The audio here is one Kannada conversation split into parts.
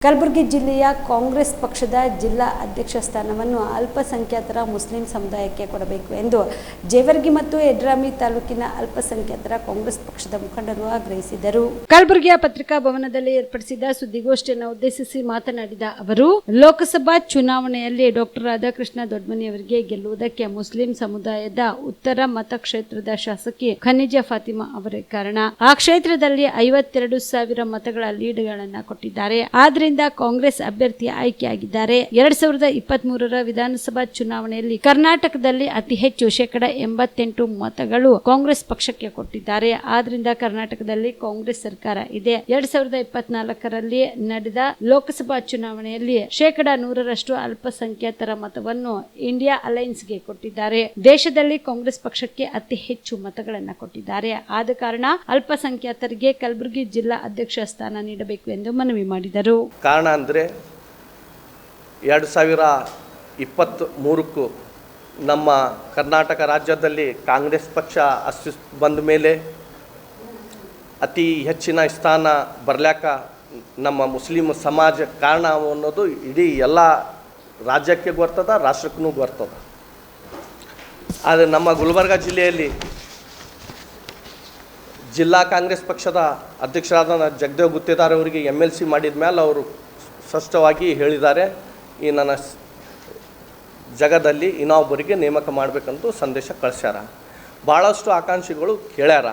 ಕಲಬುರಗಿ ಜಿಲ್ಲೆಯ ಕಾಂಗ್ರೆಸ್ ಪಕ್ಷದ ಜಿಲ್ಲಾ ಅಧ್ಯಕ್ಷ ಸ್ಥಾನವನ್ನು ಅಲ್ಪಸಂಖ್ಯಾತರ ಮುಸ್ಲಿಂ ಸಮುದಾಯಕ್ಕೆ ಕೊಡಬೇಕು ಎಂದು ಜೇವರ್ಗಿ ಮತ್ತು ಯಡ್ರಾಮಿ ತಾಲೂಕಿನ ಅಲ್ಪಸಂಖ್ಯಾತರ ಕಾಂಗ್ರೆಸ್ ಪಕ್ಷದ ಮುಖಂಡರು ಆಗ್ರಹಿಸಿದರು. ಕಲಬುರಗಿಯ ಪತ್ರಿಕಾ ಭವನದಲ್ಲಿ ಏರ್ಪಡಿಸಿದ ಸುದ್ದಿಗೋಷ್ಠಿಯನ್ನು ಉದ್ದೇಶಿಸಿ ಮಾತನಾಡಿದ ಅವರು, ಲೋಕಸಭಾ ಚುನಾವಣೆಯಲ್ಲಿ ಡಾಕ್ಟರ್ ರಾಧಾಕೃಷ್ಣ ದೊಡ್ಮನಿಯವರಿಗೆ ಗೆಲ್ಲುವುದಕ್ಕೆ ಮುಸ್ಲಿಂ ಸಮುದಾಯದ ಉತ್ತರ ಮತಕ್ಷೇತ್ರದ ಶಾಸಕಿ ಖನಿಜಾ ಫಾತಿಮಾ ಅವರೇ ಕಾರಣ. ಆ ಕ್ಷೇತ್ರದಲ್ಲಿ 52,000 ಮತಗಳ ಲೀಡ್ಗಳನ್ನು ಕೊಟ್ಟಿದ್ದಾರೆ. ಆದ್ರೆ ಕಾಂಗ್ರೆಸ್ ಅಭ್ಯರ್ಥಿ ಆಯ್ಕೆಯಾಗಿದ್ದಾರೆ. 2023ರ ವಿಧಾನಸಭಾ ಚುನಾವಣೆಯಲ್ಲಿ ಕರ್ನಾಟಕದಲ್ಲಿ ಅತಿ ಹೆಚ್ಚು 88% ಮತಗಳು ಕಾಂಗ್ರೆಸ್ ಪಕ್ಷಕ್ಕೆ ಕೊಟ್ಟಿದ್ದಾರೆ. ಆದ್ರಿಂದ ಕರ್ನಾಟಕದಲ್ಲಿ ಕಾಂಗ್ರೆಸ್ ಸರ್ಕಾರ ಇದೆ. 2024ರಲ್ಲಿ ನಡೆದ ಲೋಕಸಭಾ ಚುನಾವಣೆಯಲ್ಲಿ 100% ಅಲ್ಪಸಂಖ್ಯಾತರ ಮತವನ್ನು ಇಂಡಿಯಾ ಅಲೈನ್ಸ್ಗೆ ಕೊಟ್ಟಿದ್ದಾರೆ. ದೇಶದಲ್ಲಿ ಕಾಂಗ್ರೆಸ್ ಪಕ್ಷಕ್ಕೆ ಅತಿ ಹೆಚ್ಚು ಮತಗಳನ್ನು ಕೊಟ್ಟಿದ್ದಾರೆ. ಆದ ಕಾರಣ ಅಲ್ಪಸಂಖ್ಯಾತರಿಗೆ ಕಲಬುರಗಿ ಜಿಲ್ಲಾ ಅಧ್ಯಕ್ಷ ಸ್ಥಾನ ನೀಡಬೇಕು ಎಂದು ಮನವಿ ಮಾಡಿದರು. ಕಾರಣ ಅಂದರೆ 2023ಕ್ಕೂ ನಮ್ಮ ಕರ್ನಾಟಕ ರಾಜ್ಯದಲ್ಲಿ ಕಾಂಗ್ರೆಸ್ ಪಕ್ಷ ಅಸ್ತಿತ್ವ ಬಂದ ಮೇಲೆ ಅತಿ ಹೆಚ್ಚಿನ ಸ್ಥಾನ ಬರಲಾಕ ನಮ್ಮ ಮುಸ್ಲಿಂ ಸಮಾಜ ಕಾರಣ ಅನ್ನೋದು ಇಡೀ ಎಲ್ಲ ರಾಜ್ಯಕ್ಕೆ ಗೊತ್ತದ, ರಾಷ್ಟ್ರಕ್ಕೂ ಗೊತ್ತದ. ಆದರೆ ನಮ್ಮ ಗುಲ್ಬರ್ಗ ಜಿಲ್ಲೆಯಲ್ಲಿ ಜಿಲ್ಲಾ ಕಾಂಗ್ರೆಸ್ ಪಕ್ಷದ ಅಧ್ಯಕ್ಷರಾದ ಜಗದೇವ್ ಗುತ್ತೇದಾರ್ ಅವರಿಗೆ MLC ಮಾಡಿದ ಮೇಲೆ ಅವರು ಸ್ಪಷ್ಟವಾಗಿ ಹೇಳಿದ್ದಾರೆ, ಈ ನನ್ನ ಜಗದಲ್ಲಿ ಇನ್ನೊಬ್ಬರಿಗೆ ನೇಮಕ ಮಾಡಬೇಕಂತ ಸಂದೇಶ ಕಳಿಸ್ಯಾರ. ಭಾಳಷ್ಟು ಆಕಾಂಕ್ಷಿಗಳು ಕೇಳ್ಯಾರ.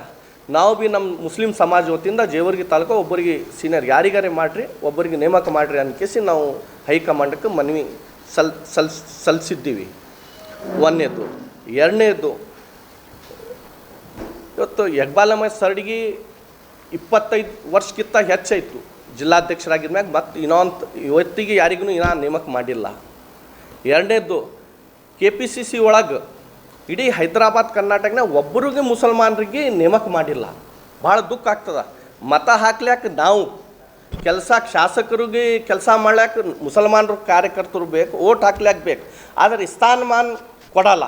ನಾವು ಭೀ ನಮ್ಮ ಮುಸ್ಲಿಂ ಸಮಾಜ ವತಿಯಿಂದ ಜೇವರ್ಗಿ ತಾಲೂಕು ಒಬ್ಬರಿಗೆ ಸೀನಿಯರ್ ಯಾರಿಗಾರೆ ಮಾಡಿರಿ, ಒಬ್ಬರಿಗೆ ನೇಮಕ ಮಾಡಿರಿ ಅನ್ಕೇಸಿ ನಾವು ಹೈಕಮಾಂಡಕ್ಕೆ ಮನವಿ ಸಲ್ಲಿಸಿದ್ದೀವಿ. ಒಂದನೇದು. ಎರಡನೇದು, ಇವತ್ತು ಇಕ್ಬಾಲ್ ಅಹಮದ್ ಸರ್ಡಿಗೆ 25 ವರ್ಷಕ್ಕಿಂತ ಹೆಚ್ಚಾಯಿತು ಜಿಲ್ಲಾಧ್ಯಕ್ಷರಾಗಿದ್ದ ಮ್ಯಾಗ, ಮತ್ತು ಇವತ್ತಿಗೆ ಯಾರಿಗೂ ನೇಮಕ ಮಾಡಿಲ್ಲ. ಎರಡನೇದು, KPCC ಒಳಗೆ ಇಡೀ ಹೈದರಾಬಾದ್ ಕರ್ನಾಟಕನಾಗ ಒಬ್ಬರಿಗೆ ಮುಸಲ್ಮಾನರಿಗೆ ನೇಮಕ ಮಾಡಿಲ್ಲ. ಭಾಳ ದುಃಖ ಆಗ್ತದೆ. ಮತ ಹಾಕ್ಲಿಕ್ಕೆ ನಾವು ಶಾಸಕರಿಗೆ ಕೆಲಸ ಮಾಡ್ಲಿಕ್ಕೆ ಮುಸಲ್ಮಾನರು ಕಾರ್ಯಕರ್ತರು ಬೇಕು, ಓಟ್ ಹಾಕ್ಲಿಕ್ಕೆ ಬೇಕು. ಆದರೆ ಸ್ಥಾನಮಾನ ಕೊಡಲ್ಲ.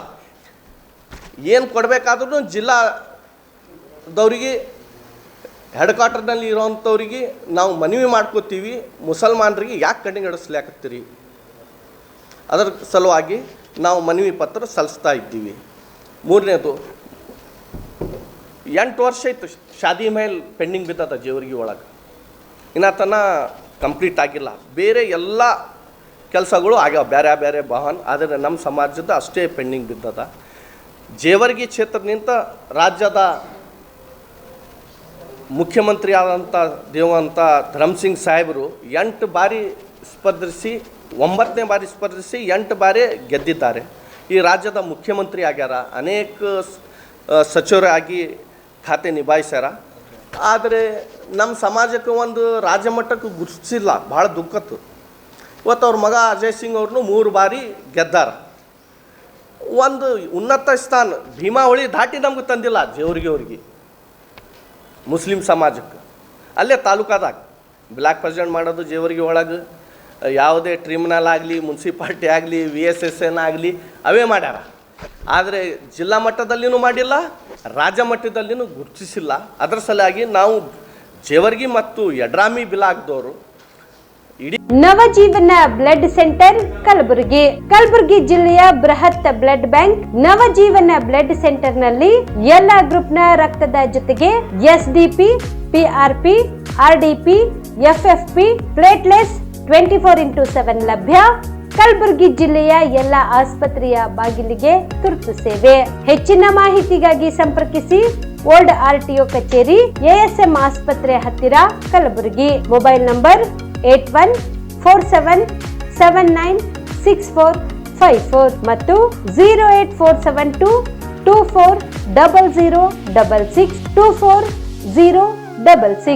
ಏನು ಕೊಡಬೇಕಾದ್ರೂ ಜಿಲ್ಲಾದವರಿಗೆ ಹೆಡ್ ಕ್ವಾರ್ಟರ್ನಲ್ಲಿ ಇರೋವಂಥವ್ರಿಗೆ ನಾವು ಮನವಿ ಮಾಡ್ಕೋತೀವಿ, ಮುಸಲ್ಮಾನರಿಗೆ ಯಾಕೆ ಕಣ್ಣಿಗಡಿಸ್ಲಾಕತ್ತೀರಿ, ಅದರ ಸಲುವಾಗಿ ನಾವು ಮನವಿ ಪತ್ರ ಸಲ್ಲಿಸ್ತಾ ಇದ್ದೀವಿ. ಮೂರನೇದು, 8 ವರ್ಷ ಆಯಿತು ಶಾದಿ ಮಹಲ್ ಪೆಂಡಿಂಗ್ ಬಿದ್ದದ ಜೇವರ್ಗಿ ಒಳಗೆ, ಇನ್ನತನ ಕಂಪ್ಲೀಟ್ ಆಗಿಲ್ಲ. ಬೇರೆ ಎಲ್ಲ ಕೆಲಸಗಳು ಆಗ್ಯಾವ, ಬೇರೆ ಬೇರೆ ವಾಹನ, ಆದರೆ ನಮ್ಮ ಸಮಾಜದ ಅಷ್ಟೇ ಪೆಂಡಿಂಗ್ ಬಿದ್ದದ. ಜೇವರ್ಗಿ ಕ್ಷೇತ್ರದಿಂದ ರಾಜ್ಯದ ಮುಖ್ಯಮಂತ್ರಿ ಆದಂಥ ದೇವಂತ ಧರ್ಮಸಿಂಗ್ ಸಾಹೇಬರು 8 ಬಾರಿ ಸ್ಪರ್ಧಿಸಿ 9ನೇ ಬಾರಿ ಸ್ಪರ್ಧಿಸಿ 8 ಬಾರಿ ಗೆದ್ದಿದ್ದಾರೆ. ಈ ರಾಜ್ಯದ ಮುಖ್ಯಮಂತ್ರಿ ಆಗ್ಯಾರ, ಅನೇಕ ಸಚಿವರಾಗಿ ಖಾತೆ ನಿಭಾಯಿಸ್ಯಾರ. ಆದರೆ ನಮ್ಮ ಸಮಾಜಕ್ಕೆ ಒಂದು ರಾಜ್ಯ ಮಟ್ಟಕ್ಕೆ ಗುರುತಿಸಿಲ್ಲ, ಭಾಳ ದುಃಖತ್ತು. ಇವತ್ತು ಅವ್ರ ಮಗ ಅಜಯ್ ಸಿಂಗ್ ಅವ್ರನ್ನೂ 3 ಬಾರಿ ಗೆದ್ದಾರ. ಒಂದು ಉನ್ನತ ಸ್ಥಾನ ಭೀಮಾವಳಿ ದಾಟಿ ನಮ್ಗೆ ತಂದಿಲ್ಲ ಜೇವರ್ಗಿ ಅವ್ರಿಗೆ, ಮುಸ್ಲಿಂ ಸಮಾಜಕ್ಕೆ. ಅಲ್ಲೇ ತಾಲೂಕಾದಾಗ ಬ್ಲ್ಯಾಕ್ ಪ್ರೆಸಿಡೆಂಟ್ ಮಾಡೋದು ಜೇವರ್ಗಿ ಒಳಗೆ ಯಾವುದೇ ಟ್ರಿಬ್ಯುನಲ್ ಆಗಲಿ, ಮುನ್ಸಿಪಾಲ್ಟಿ ಆಗಲಿ, VSSN ಆಗಲಿ ಅವೇ ಮಾಡ್ಯಾರ. ಆದರೆ ಜಿಲ್ಲಾ ಮಟ್ಟದಲ್ಲಿನೂ ಮಾಡಿಲ್ಲ, ರಾಜ್ಯ ಮಟ್ಟದಲ್ಲಿನೂ ಗುರುತಿಸಿಲ್ಲ. ಅದರ ಸಲುವಾಗಿ ನಾವು ಜೇವರ್ಗಿ ಮತ್ತು ಯಡ್ರಾಮಿ ಬಿಲಾಗ್ದವರು ನವಜೀವನ ಬ್ಲಡ್ ಸೆಂಟರ್ ಕಲಬುರಗಿ ಜಿಲ್ಲೆಯ ಬೃಹತ್ blood bank Navajeevan blood centre ನಲ್ಲಿ ಎಲ್ಲಾ ಗ್ರೂಪ್ ನ ರಕ್ತದ ಜೊತೆಗೆ SDP, PRP, RDP, FFP, platelets 24x7 ಲಭ್ಯ. ಕಲಬುರಗಿ ಜಿಲ್ಲೆಯ ಎಲ್ಲ ಆಸ್ಪತ್ರೆಯ ಬಾಗಿಲಿಗೆ ತುರ್ತು ಸೇವೆ. ಹೆಚ್ಚಿನ ಮಾಹಿತಿಗಾಗಿ ಸಂಪರ್ಕಿಸಿ ಓಲ್ಡ್ RTO ಕಚೇರಿ, ASM ಆಸ್ಪತ್ರೆ ಹತ್ತಿರ, ಕಲಬುರಗಿ. ಮೊಬೈಲ್ ನಂಬರ್ 8147979654 ಮತ್ತು 08472240066 240066.